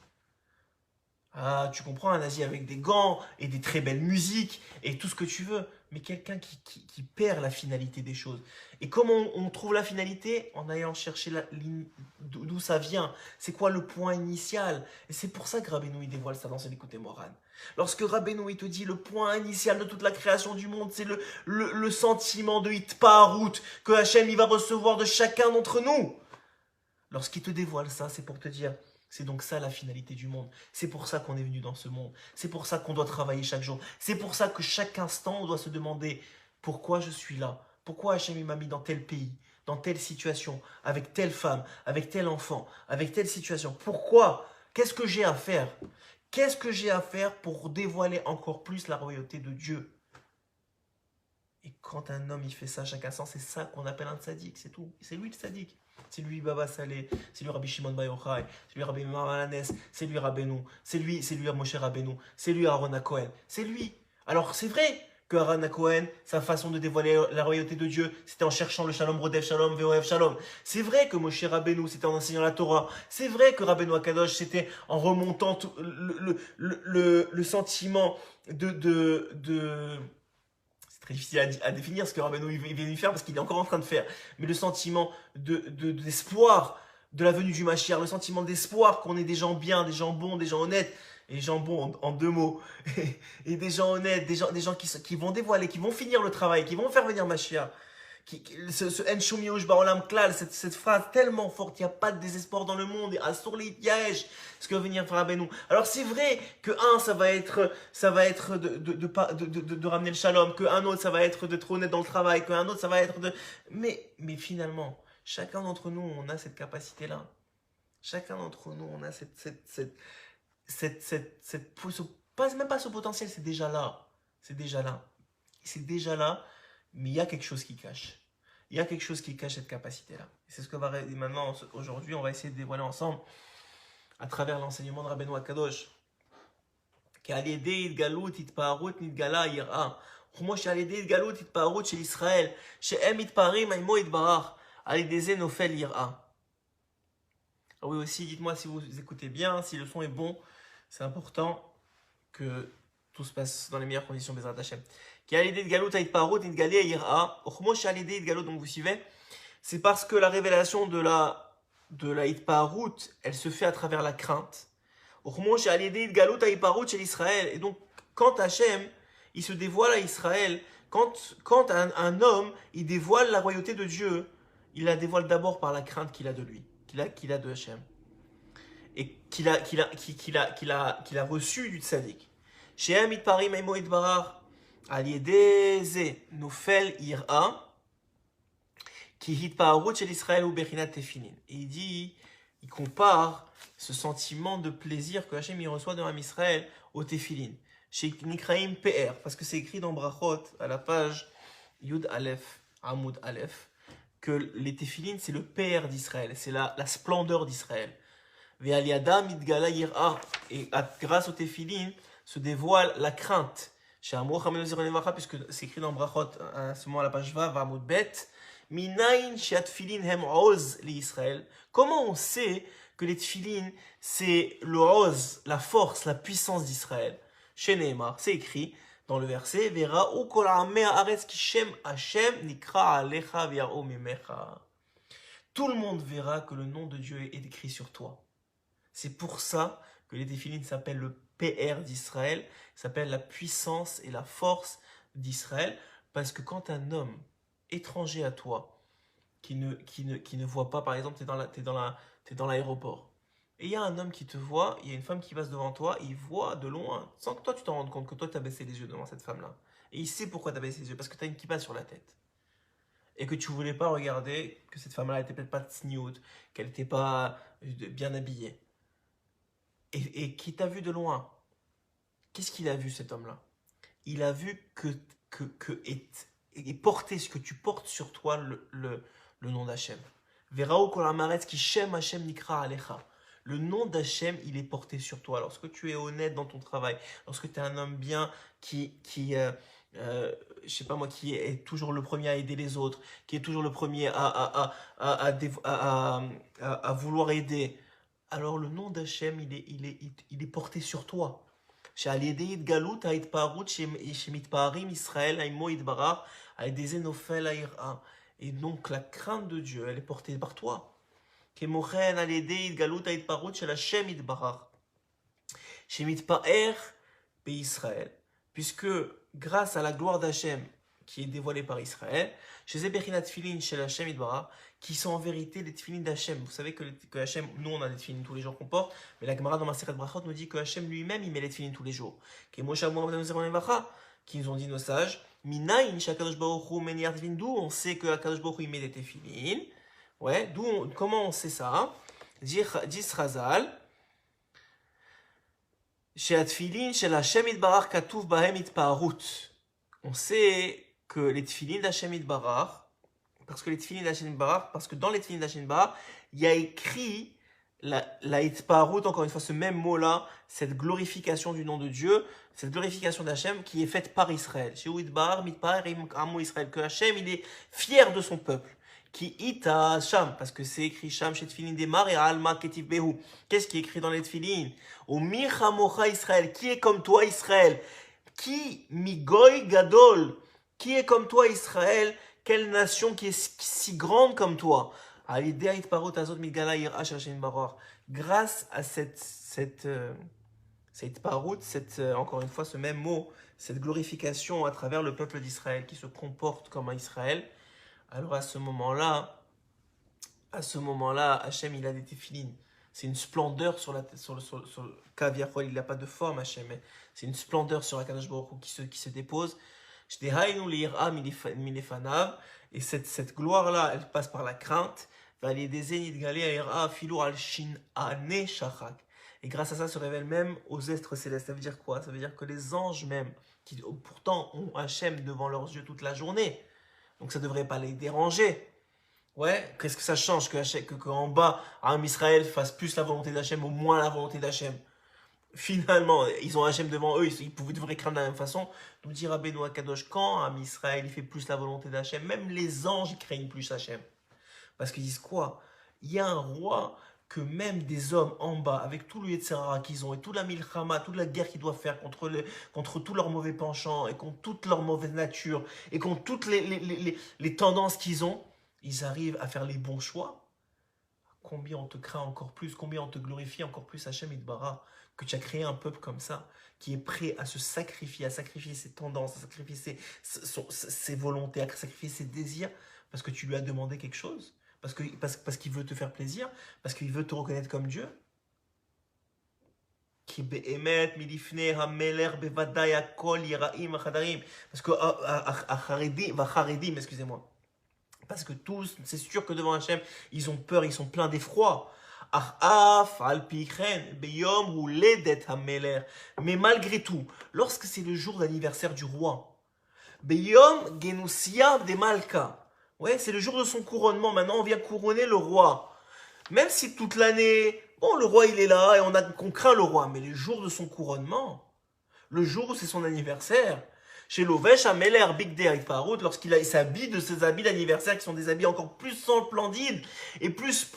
Ah, tu comprends, un nazi avec des gants et des très belles musiques et tout ce que tu veux. Mais quelqu'un qui perd la finalité des choses. Et comment on trouve la finalité? En allant chercher d'où ça vient. C'est quoi le point initial? Et c'est pour ça que Rabbeinu il dévoile ça dans son Écoutez Moran. Lorsque Rabbeinu il te dit le point initial de toute la création du monde, c'est le sentiment de Hitparout que Hachem il va recevoir de chacun d'entre nous. Lorsqu'il te dévoile ça, c'est pour te dire... C'est donc ça la finalité du monde. C'est pour ça qu'on est venu dans ce monde. C'est pour ça qu'on doit travailler chaque jour. C'est pour ça que chaque instant, on doit se demander pourquoi je suis là. Pourquoi Hachem m'a mis dans tel pays, dans telle situation, avec telle femme, avec tel enfant, avec telle situation. Pourquoi? Qu'est-ce que j'ai à faire? Qu'est-ce que j'ai à faire pour dévoiler encore plus la royauté de Dieu? Et quand un homme il fait ça chaque instant, c'est ça qu'on appelle un tzaddik, c'est tout. C'est lui le tzaddik. C'est lui Baba Saleh, c'est lui Rabbi Shimon Bar Yochai, c'est lui Rabbi Maranes, c'est lui Rabbeinu, c'est lui Moshe Rabbeinu, c'est lui Aaron Cohen, c'est lui. Alors c'est vrai que Aaron Cohen, sa façon de dévoiler la royauté de Dieu, c'était en cherchant le Shalom Rodef Shalom, Veoev Shalom. C'est vrai que Moshe Rabbeinu, c'était en enseignant la Torah. C'est vrai que Rabbeinu Akadosh, c'était en remontant le sentiment de très difficile à définir ce que Rabbeinu il vient de faire parce qu'il est encore en train de faire. Mais le sentiment d'espoir de la venue du Mashiach, le sentiment d'espoir qu'on ait des gens bien, des gens bons, des gens honnêtes, et gens bons en deux mots, et des gens honnêtes, des gens qui vont dévoiler, qui vont finir le travail, qui vont faire venir Mashiach. Ce En Shum Yush Ba'olam Klal, cette phrase tellement forte, il n'y a pas de désespoir dans le monde, et Asur Yaesh, ce que va venir faire Rabbeinu. Alors c'est vrai que ça va être de ramener le shalom, qu'un autre ça va être d'être honnête dans le travail, qu'un autre ça va être de... Mais finalement, chacun d'entre nous, on a cette capacité-là. Chacun d'entre nous, on a même pas ce potentiel, c'est déjà là. C'est déjà là. C'est déjà là. Mais il y a quelque chose qui cache. Il y a quelque chose qui cache cette capacité-là. C'est ce que maintenant, aujourd'hui, on va essayer de dévoiler ensemble à travers l'enseignement de Rabbeinu Akadosh. Qu'Al-Yedei Galut Itpaharut Nidgala Yira. Como Shal-Yedei Galut Itpaharut chez Israël. She'em Itparim Aimo Itbarach. Al-Yedei Nofel Yira. Oui aussi, dites-moi si vous écoutez bien, si le son est bon. C'est important que tout se passe dans les meilleures conditions, Bezrat Hashem. Donc vous suivez, c'est parce que la révélation de la Hitpaharut, elle se fait à travers la crainte. Et donc, quand Hachem, il se dévoile à Israël, quand un homme, il dévoile la royauté de Dieu, il la dévoile d'abord par la crainte qu'il a de lui, qu'il a de Hachem. Et qu'il a reçu du tzaddik. Shehem itparim emo itbarach al yedeze nofel ira ki hitpaharut shel Israël ou bechinat tefinin. Et il compare ce sentiment de plaisir que Hachem il reçoit dans Am Israël au Tefillin. Chez Nikraim PR, parce que c'est écrit dans Brachot, à la page Yud Aleph, Amoud Aleph, que les Tefillin, c'est le PR d'Israël, c'est la splendeur d'Israël. Ve'aliada mitgala yir'a, et grâce au Tefillin se dévoile la crainte. Chez Amour Hamenu Zironevacha, puisque c'est écrit dans Brachot, à ce moment à la page Vav, Amoud Bet, Minayin She'atfilin hem oz l'Israël. Comment on sait que les Tefillin, c'est le oz, la force, la puissance d'Israël? Chez Nehemar, c'est écrit dans le verset Vera u kol ha'amei haaretz ki shem Hashem nikra alecha v'yar'u mimecha. Tout le monde verra que le nom de Dieu est écrit sur toi. C'est pour ça que les Tefillin s'appellent le PR d'Israël, s'appelle la puissance et la force d'Israël, parce que quand un homme étranger à toi, qui ne voit pas, par exemple, t'es dans l'aéroport, et il y a un homme qui te voit, il y a une femme qui passe devant toi, il voit de loin, sans que toi tu t'en rendes compte, que toi tu as baissé les yeux devant cette femme-là. Et il sait pourquoi tu as baissé les yeux, parce que tu as une kippa sur la tête. Et que tu voulais pas regarder que cette femme-là était peut-être pas tsniout, qu'elle n'était pas bien habillée. Et qui t'a vu de loin. Qu'est-ce qu'il a vu, cet homme-là? Il a vu et porter ce que tu portes sur toi, le nom d'Hachem. Verao kol ha'aretz ki shem Hashem nikra alecha. Le nom d'Hachem, il est porté sur toi. Lorsque tu es honnête dans ton travail, lorsque tu es un homme bien je sais pas moi, qui est toujours le premier à aider les autres, qui est toujours le premier à vouloir aider, alors le nom d'Hachem, il est porté sur toi. Et donc la crainte de Dieu, elle est portée par toi. Puisque grâce à la gloire d'Hachem qui est dévoilée par Israël, chez Zebechinat Tfilin, chez Hachem Idbarach, qui sont en vérité les Tfilin d'Hachem. Vous savez que Hachem, nous on a des Tfilin tous les jours qu'on porte, mais la Gemara dans Maseret Brachot nous dit que Hachem lui-même il met les Tfilin tous les jours. Qui nous ont dit nos sages, Minayin Shakadosh Baruch Hu Meniar Tfilin, d'où on sait que Akadosh Baruch Hu il met des Tfilin. Ouais, comment on sait ça? Dis Razal. Chez Atfilin, chez Hachem Idbarach, Katuv Bahem Itpaharut. On sait que les Tfilin d'Hachem Idbarach, parce que dans les Tfilin d'Hachem Idbarach, il y a écrit la Itpaharut, encore une fois, ce même mot-là, cette glorification du nom de Dieu, cette glorification d'Hachem qui est faite par Israël. Chez Idbarach, Mitpahar, Amo Israël, que Hachem, il est fier de son peuple. Qui ita Sham, parce que c'est écrit Sham chez Tfilin Demar et Alma Ketiv Behu. Qu'est-ce qui est écrit dans les Tfilin? Au Michamocha Israël, qui est comme toi Israël? Qui Migoy Gadol, qui est comme toi Israël? Quelle nation qui est si grande comme toi? Grâce à cette parut, encore une fois ce même mot, cette glorification à travers le peuple d'Israël qui se comporte comme un Israël. Alors à ce moment-là, Hachem, il a des téphilines. C'est une splendeur sur le Kaviachol, il n'a pas de forme, Hachem. C'est une splendeur sur la Kadosh Baruch Hu qui se dépose. Et cette gloire-là, elle passe par la crainte. Et grâce à ça, se révèle même aux estres célestes. Ça veut dire quoi? Ça veut dire que les anges même, qui pourtant ont Hachem devant leurs yeux toute la journée, donc ça ne devrait pas les déranger. Ouais, qu'est-ce que ça change que en bas, Am Israël fasse plus la volonté d'Hachem ou moins la volonté d'Hachem? Finalement, ils ont Hachem devant eux, devraient craindre de la même façon. Nous dit Rabbeinu Akadosh, quand Am Israël il fait plus la volonté d'Hachem, même les anges ils craignent plus Hachem. Parce qu'ils disent quoi? Il y a un roi que même des hommes en bas, avec tout le Yetzirah qu'ils ont, et toute la milchama, toute la guerre qu'ils doivent faire contre tous leurs mauvais penchants, et contre toute leur mauvaise nature, et contre toutes les tendances qu'ils ont, ils arrivent à faire les bons choix. Combien on te craint encore plus, combien on te glorifie encore plus, Hachem Idbarach, que tu as créé un peuple comme ça, qui est prêt à se sacrifier, ses tendances, à sacrifier ses volontés, à sacrifier ses désirs, parce que tu lui as demandé quelque chose. Parce qu'il veut te faire plaisir, parce qu'il veut te reconnaître comme Dieu. Parce que excusez-moi. Parce que tous, c'est sûr que devant Hachem, ils ont peur, ils sont pleins d'effroi. Mais malgré tout, lorsque c'est le jour d'anniversaire du roi, Beyom Genusia de Malka, ouais, c'est le jour de son couronnement. Maintenant, on vient couronner le roi. Même si toute l'année, bon, le roi il est là et qu'on craint le roi, mais les jours de son couronnement, le jour où c'est son anniversaire, chez Lovesh Ameler Big Day Parut, il s'habille de ses habits d'anniversaire qui sont des habits encore plus splendides et plus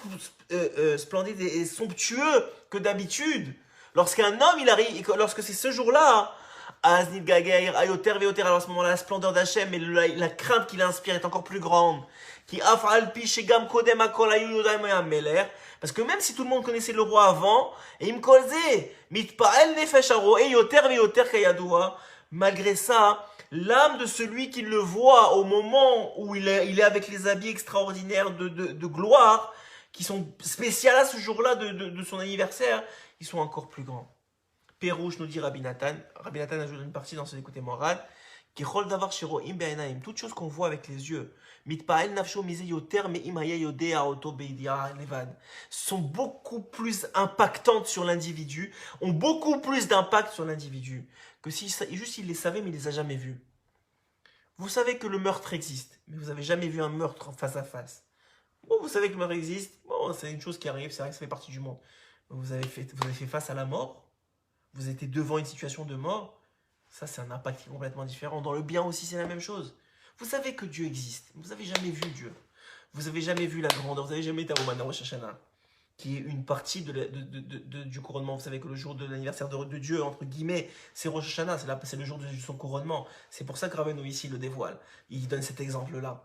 splendides et somptueux que d'habitude. Lorsqu'un homme il arrive, lorsque c'est ce jour-là, Aznit Gageir, Ayoter Veoter, alors à ce moment-là, la splendeur d'Hachem et la crainte qu'il inspire est encore plus grande. Qui Afal Pichegam Kodem Akol Ayudam Ameler. Parce que même si tout le monde connaissait le roi avant, et Imkolze, Mitpael Nefesharo, Eyoter Veoter Kayadoua, malgré ça, l'âme de celui qui le voit au moment où il est avec les habits extraordinaires de gloire, qui sont spéciales à ce jour-là de son anniversaire, ils sont encore plus grands. Pérouche nous dit Rabbi Nathan. Rabbi Nathan ajoute une partie dans ce écouté moral. Toute chose qu'on voit avec les yeux, sont beaucoup plus impactantes sur l'individu, ont beaucoup plus d'impact sur l'individu que si juste il les savait mais il les a jamais vus. Vous savez que le meurtre existe, mais vous n'avez jamais vu un meurtre face à face. Bon, vous savez que le meurtre existe, bon, c'est une chose qui arrive, c'est vrai que ça fait partie du monde. Vous avez fait face à la mort. Vous étiez devant une situation de mort, ça c'est un impact qui est complètement différent. Dans le bien aussi, c'est la même chose. Vous savez que Dieu existe, vous n'avez jamais vu Dieu. Vous n'avez jamais vu la grandeur, vous n'avez jamais été à Oman Rosh Hashanah, qui est une partie du couronnement. Vous savez que le jour de l'anniversaire de Dieu, entre guillemets, c'est Rosh Hashanah, c'est le jour de son couronnement. C'est pour ça que Rabbeinu ici le dévoile. Il donne cet exemple-là.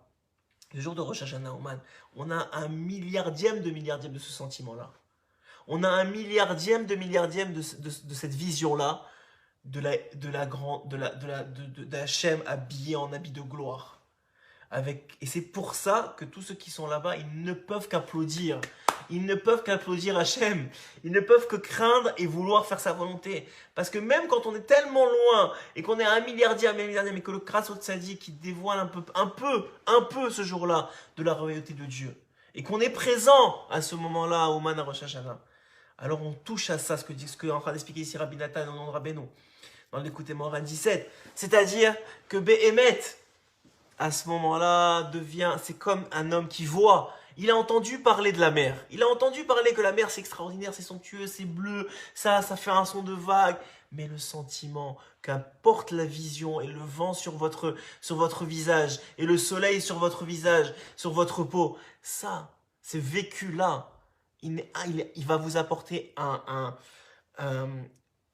Le jour de Rosh Hashanah, Oman, on a un milliardième de ce sentiment-là. On a un milliardième de cette vision-là d'Hachem habillé en habit de gloire. Et c'est pour ça que tous ceux qui sont là-bas, ils ne peuvent qu'applaudir. Ils ne peuvent qu'applaudir Hachem. Ils ne peuvent que craindre et vouloir faire sa volonté. Parce que même quand on est tellement loin et qu'on est à un milliardième, et que le Krasot Tzadi qui dévoile un peu ce jour-là de la royauté de Dieu, et qu'on est présent à ce moment-là au Man Rosh Hashanah, alors on touche à ça, ce que est en train d'expliquer ici Rabbi Nathan au nom de Rabbeinu, dans l'écoute Moran 17. C'est-à-dire que Behemet, à ce moment-là, c'est comme un homme qui voit. Il a entendu parler de la mer. Il a entendu parler que la mer c'est extraordinaire, c'est somptueux, c'est bleu, ça fait un son de vague. Mais le sentiment qu'apporte la vision et le vent sur votre visage, et le soleil sur votre visage, sur votre peau, ça, c'est vécu-là. Il va vous apporter un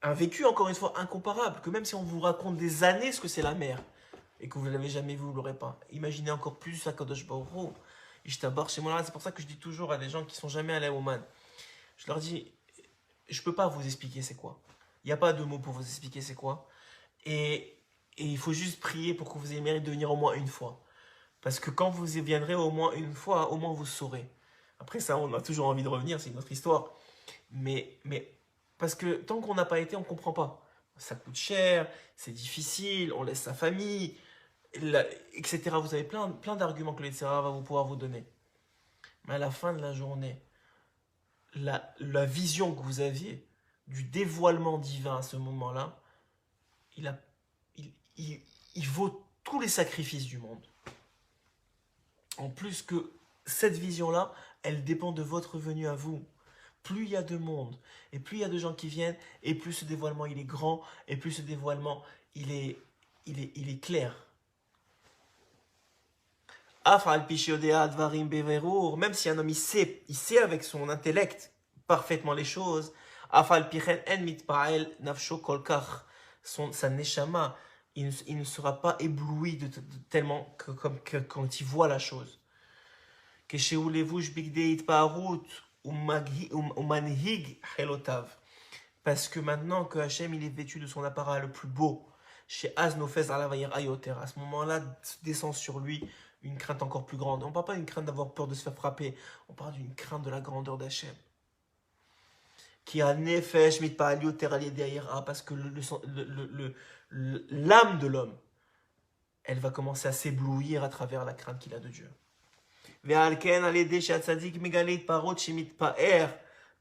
vécu, encore une fois, incomparable, que même si on vous raconte des années ce que c'est la mer, et que vous ne l'avez jamais vu, vous ne l'aurez pas. Imaginez encore plus à Kadosh Baruch Hu, Ishtabar chez moi. C'est pour ça que je dis toujours à des gens qui ne sont jamais allés à Oman, je leur dis, je ne peux pas vous expliquer c'est quoi. Il n'y a pas de mots pour vous expliquer c'est quoi. Et il faut juste prier pour que vous ayez le mérite de venir au moins une fois. Parce que quand vous y viendrez au moins une fois, au moins vous saurez. Après ça, on a toujours envie de revenir, c'est une autre histoire. Mais parce que tant qu'on n'a pas été, on ne comprend pas. Ça coûte cher, c'est difficile, on laisse sa famille, etc. Vous avez plein d'arguments que l'Etzer Hara va pouvoir vous donner. Mais à la fin de la journée, la vision que vous aviez du dévoilement divin à ce moment-là, il vaut tous les sacrifices du monde. En plus que cette vision-là, elle dépend de votre venue à vous. Plus il y a de monde, et plus il y a de gens qui viennent, et plus ce dévoilement il est grand, et plus ce dévoilement il est clair. Même si un homme il sait avec son intellect parfaitement les choses, sa neshama, il ne sera pas ébloui tellement comme quand il voit la chose. Parce que maintenant que Hachem il est vêtu de son appareil le plus beau, chez Aznofez Alavayir Ayoter, à ce moment-là descend sur lui une crainte encore plus grande. On ne parle pas d'une crainte d'avoir peur de se faire frapper, on parle d'une crainte de la grandeur d'Hachem. Qui a nefesh mit pa alioter aliédeira, parce que l'âme de l'homme, elle va commencer à s'éblouir à travers la crainte qu'il a de Dieu. Ve'alken aliéde shatzadik megalit parot shemit pa'er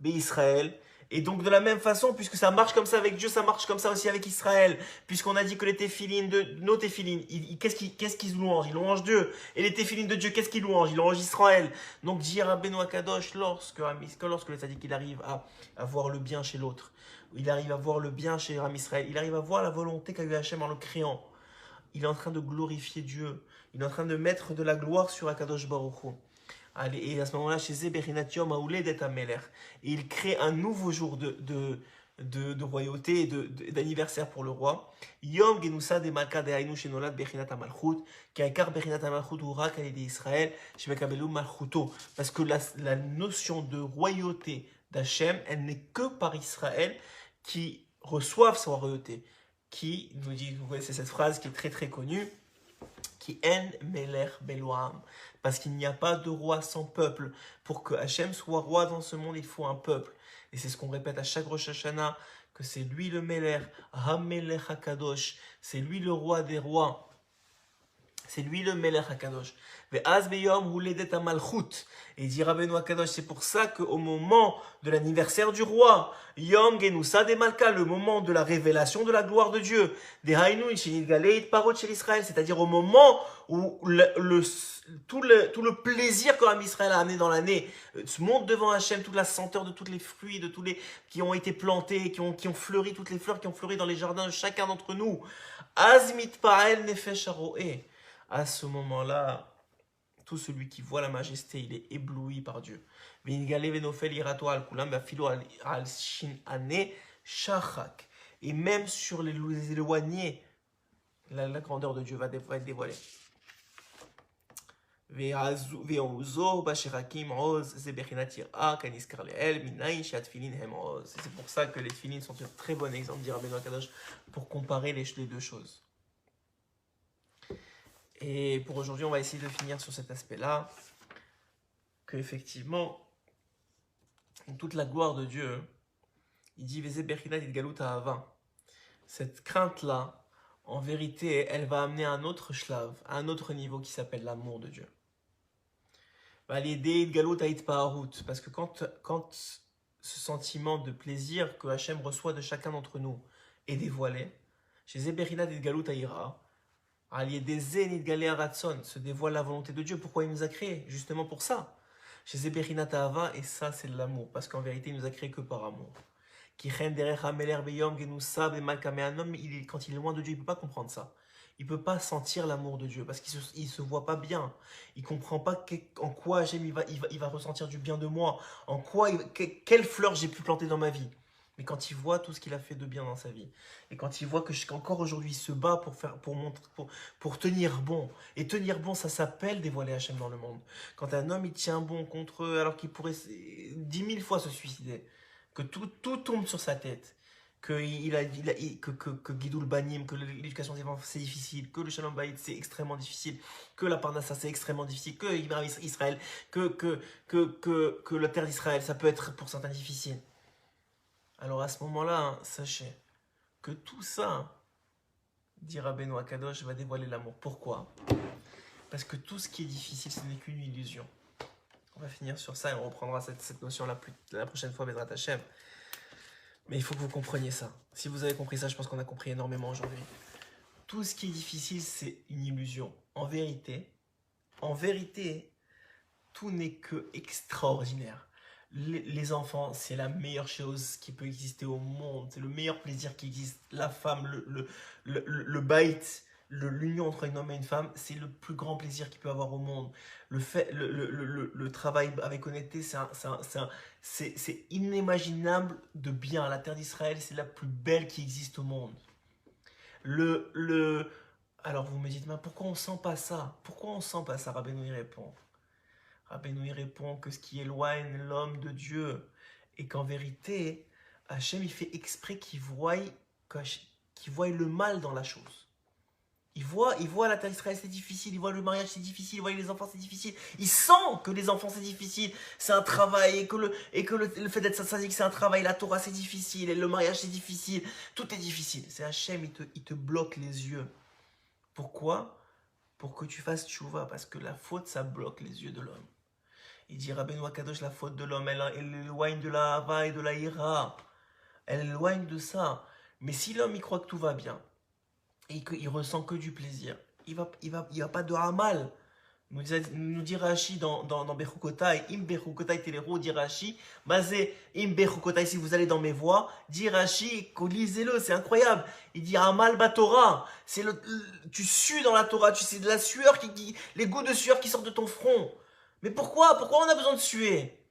Israël. Et donc de la même façon, puisque ça marche comme ça avec Dieu, ça marche comme ça aussi avec Israël. Puisqu'on a dit que les téphilines, nos téphilines, qu'est-ce qu'ils louangent? Ils louangent Dieu. Et les téphilines de Dieu, qu'est-ce qu'ils louangent? Ils louangent Israël. Donc dire Rabbeinu Akadosh, lorsque le tzaddik il arrive à voir le bien chez l'autre, il arrive à voir le bien chez Ram Israël, il arrive à voir la volonté qu'a eu Hachem en le créant. Il est en train de glorifier Dieu. Il est en train de mettre de la gloire sur Akadosh Baruch Hu. Allez, et à ce moment-là, chez Zeberinat Yom Hauledet HaMelech, et il crée un nouveau jour de royauté et d'anniversaire pour le roi. Yom Genusa de Malka de Hainu Shenolad Berinat HaMalchut, Kaikar Berinat HaMalchut Urak Alidi Israël, Shemekabelu Malchuto. Parce que la notion de royauté d'Hachem, elle n'est que par Israël qui reçoivent sa royauté. Qui nous dit, vous connaissez cette phrase qui est très très connue, qui en meler beloam, parce qu'il n'y a pas de roi sans peuple. Pour que Hachem soit roi dans ce monde, il faut un peuple. Et c'est ce qu'on répète à chaque Rosh Hashanah, que c'est lui le Meler, HaMelech HaKadosh, c'est lui le roi des rois, c'est lui le Melech HaKadosh. Ve'az beyom huledet HaMalchut. Et il dit Rabbeinu HaKadosh, c'est pour ça qu'au moment de l'anniversaire du roi, Yom Genusa de Malka, le moment de la révélation de la gloire de Dieu, des Hainu Shinidgaleit Parot chez Israël, c'est-à-dire au moment où tout le plaisir que Ram Israël a amené dans l'année se monte devant Hachem, toute la senteur de tous les fruits, de tous les qui ont été plantés, qui ont fleuri, toutes les fleurs qui ont fleuri dans les jardins de chacun d'entre nous. Azmit Pael Nefesh Haroé. À ce moment-là, tout celui qui voit la majesté, il est ébloui par Dieu. Et même sur les éloignés, la grandeur de Dieu va être dévoilée. C'est pour ça que les tefilines sont un très bon exemple, dit Rabbeinu HaKadosh, pour comparer les deux choses. Et pour aujourd'hui, on va essayer de finir sur cet aspect-là, que effectivement, toute la gloire de Dieu, il dit Veze Bechinat Idgalut Ahava. Cette crainte-là, en vérité, elle va amener à un autre shlav, à un autre niveau qui s'appelle l'amour de Dieu. Va l'aider Idgalut Haït-Paharut, parce que quand ce sentiment de plaisir que Hachem reçoit de chacun d'entre nous est dévoilé, chez Zeberinat Idgalut Haïra, se dévoile la volonté de Dieu. Pourquoi il nous a créés? Justement pour ça. Chez Zeberinat Ahava, et ça c'est de l'amour, parce qu'en vérité il nous a créés que par amour. Mais un homme, quand il est loin de Dieu, il ne peut pas comprendre ça. Il ne peut pas sentir l'amour de Dieu, parce qu'il ne se voit pas bien. Il ne comprend pas en quoi Hachem il va ressentir du bien de moi, en quoi, quelle fleur j'ai pu planter dans ma vie. Mais quand il voit tout ce qu'il a fait de bien dans sa vie, et quand il voit qu'encore aujourd'hui il se bat pour tenir bon, et tenir bon, ça s'appelle dévoiler Hachem dans le monde. Quand un homme il tient bon contre eux alors qu'il pourrait 10 000 fois se suicider, que tout tombe sur sa tête, que Guidoul Banim, que l'éducation des enfants c'est difficile, que le Shalom Bayit c'est extrêmement difficile, que la Parnassa c'est extrêmement difficile, que Israël, que la terre d'Israël ça peut être pour certains difficile. Alors à ce moment-là, sachez que tout ça, dit Rabbeinu HaKadosh, va dévoiler l'amour. Pourquoi? Parce que tout ce qui est difficile, ce n'est qu'une illusion. On va finir sur ça et on reprendra cette notion la prochaine fois, Bezrat Hashem. Mais il faut que vous compreniez ça. Si vous avez compris ça, je pense qu'on a compris énormément aujourd'hui. Tout ce qui est difficile, c'est une illusion. En vérité, tout n'est que extraordinaire. Les enfants, c'est la meilleure chose qui peut exister au monde. C'est le meilleur plaisir qui existe. La femme, le bait, l'union entre un homme et une femme, c'est le plus grand plaisir qu'il peut avoir au monde. Le travail avec honnêteté, c'est inimaginable de bien. La terre d'Israël, c'est la plus belle qui existe au monde. Alors vous me dites, mais pourquoi on sent pas ça? Pourquoi on sent pas ça? Rabbeinu y répond. Rabbeinu répond que ce qui éloigne l'homme de Dieu et qu'en vérité, Hachem il fait exprès qu'il voie le mal dans la chose. Il voit la terre d'Israël c'est difficile, il voit le mariage c'est difficile, il voit les enfants c'est difficile. Il sent que les enfants c'est difficile, c'est un travail et que le fait d'être sadique c'est un travail, la Torah c'est difficile et le mariage c'est difficile, tout est difficile. C'est Hachem, il te bloque les yeux. Pourquoi? Pour que tu fasses tchouva, parce que la faute ça bloque les yeux de l'homme. Il dit Rabbeinu Akadosh, la faute de l'homme, elle éloigne de la hava et de la ira. Elle éloigne de ça. Mais si l'homme il croit que tout va bien et qu'il ressent que du plaisir, il va pas de hamal. Nous dit Rashi dans Bechukotai, Im Bechukotai Telero, dit Rashi, Mazé, Im Bechukotai, si vous allez dans mes voies, dit Rashi, lisez-le, c'est incroyable. Il dit Amal Batora, tu sues dans la Torah, c'est de la sueur, les gouttes de sueur qui sortent de ton front. Mais pourquoi on a besoin de suer?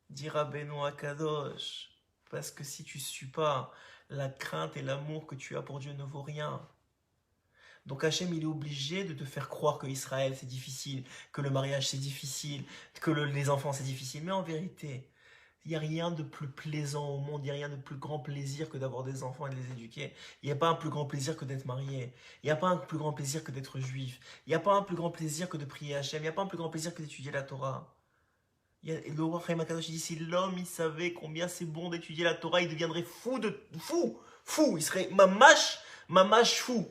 Dit Rabbeinu Akadosh, parce que si tu sues pas, la crainte et l'amour que tu as pour Dieu ne vaut rien. Donc Hachem, il est obligé de te faire croire que Israël c'est difficile, que le mariage c'est difficile, que les enfants c'est difficile. Mais en vérité, il n'y a rien de plus plaisant au monde, il n'y a rien de plus grand plaisir que d'avoir des enfants et de les éduquer. Il n'y a pas un plus grand plaisir que d'être marié. Il n'y a pas un plus grand plaisir que d'être juif. Il n'y a pas un plus grand plaisir que de prier Hachem. Il n'y a pas un plus grand plaisir que d'étudier la Torah. Le roi Chaim Akadosh dit, si l'homme il savait combien c'est bon d'étudier la Torah, il deviendrait fou. Il serait mamash fou.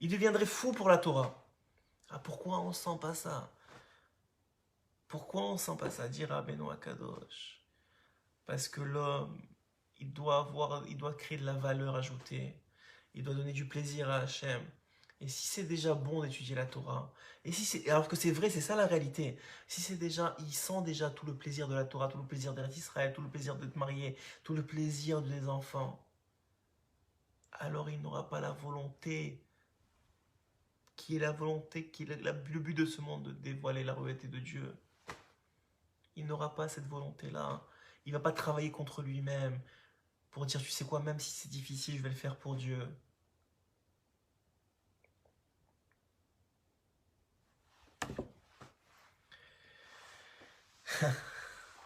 Il deviendrait fou pour la Torah. Ah, pourquoi on sent pas ça? Pourquoi on sent pas ça? Dire Rabbeinu Akadosh. Parce que l'homme, il doit créer de la valeur ajoutée. Il doit donner du plaisir à Hachem. Et si c'est déjà bon d'étudier la Torah, alors que c'est vrai, c'est ça la réalité. Si c'est déjà, il sent déjà tout le plaisir de la Torah, tout le plaisir d'être Israël, tout le plaisir d'être marié, tout le plaisir des enfants, alors il n'aura pas la volonté qui est le but de ce monde, de dévoiler la royauté de Dieu. Il n'aura pas cette volonté-là. Il ne va pas travailler contre lui-même pour dire, tu sais quoi, même si c'est difficile, je vais le faire pour Dieu.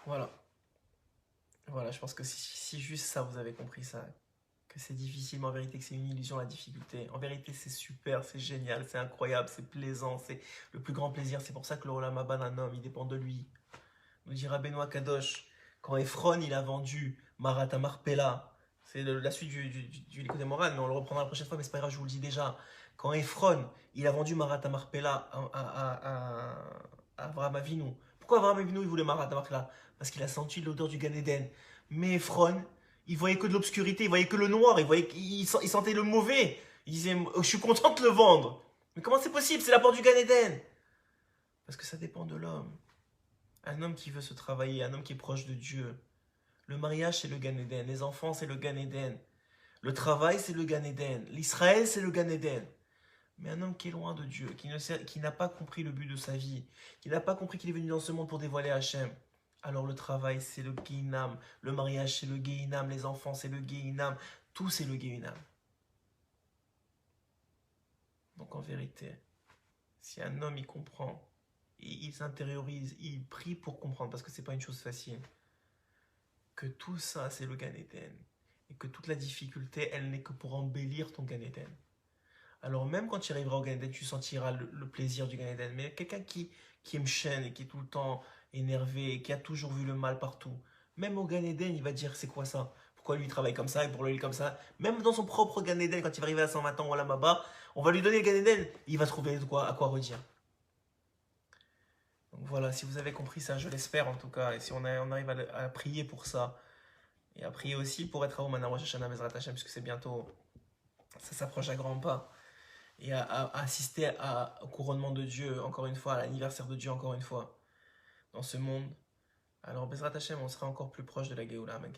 Voilà. Voilà, je pense que si juste ça, vous avez compris ça, que c'est difficile, mais en vérité que c'est une illusion la difficulté. En vérité c'est super, c'est génial, c'est incroyable, c'est plaisant, c'est le plus grand plaisir. C'est pour ça que le Olam Haba d'un homme, il dépend de lui. Nous dit Rabbeinu Akadosh, quand Ephron il a vendu Marat Marpella, c'est la suite du Likutei Moharan, mais on le reprendra la prochaine fois, mais c'est pas grave, je vous le dis déjà. Quand Ephron il a vendu Marat Marpella à Avraham Avinu, pourquoi Avraham Avinu il voulait Marat Marpella? Parce qu'il a senti l'odeur du Gan Eden. Mais Ephron, il voyait que de l'obscurité, il voyait que le noir, il sentait le mauvais. Il disait, je suis content de le vendre. Mais comment c'est possible? C'est la porte du Gan Eden. Parce que ça dépend de l'homme. Un homme qui veut se travailler, un homme qui est proche de Dieu. Le mariage, c'est le Gan Eden. Les enfants, c'est le Gan Eden. Le travail, c'est le Gan Eden. L'Israël, c'est le Gan Eden. Mais un homme qui est loin de Dieu, qui n'a pas compris le but de sa vie, qui n'a pas compris qu'il est venu dans ce monde pour dévoiler Hachem, alors le travail, c'est le Gehinam, le mariage, c'est le Gehinam, les enfants, c'est le Gehinam, tout, c'est le Gehinam. Donc en vérité, si un homme, il comprend, il s'intériorise, il prie pour comprendre, parce que c'est pas une chose facile, que tout ça, c'est le Gan Eden, et que toute la difficulté, elle n'est que pour embellir ton Gan Eden. Alors même quand tu arriveras au Gan Eden, tu sentiras le plaisir du Gan Eden, mais quelqu'un qui me chaîne et qui est tout le temps énervé, qui a toujours vu le mal partout. Même au Gan Eden, il va dire c'est quoi ça? Pourquoi lui il travaille comme ça et pour lui il est comme ça? Même dans son propre Gan Eden, quand il va arriver à 120 ans, voilà Maba, on va lui donner le Gan Eden, il va trouver à quoi redire. Donc voilà, si vous avez compris ça, je l'espère en tout cas, et si on arrive à prier pour ça, et à prier aussi pour être à Oman Rosh Hashanah Bezrat Hashem, puisque c'est bientôt, ça s'approche à grands pas, et à assister au couronnement de Dieu, encore une fois, à l'anniversaire de Dieu, encore une fois, dans ce monde. Alors, Bezrat Hashem, on sera encore plus proche de la Géoula, Amen.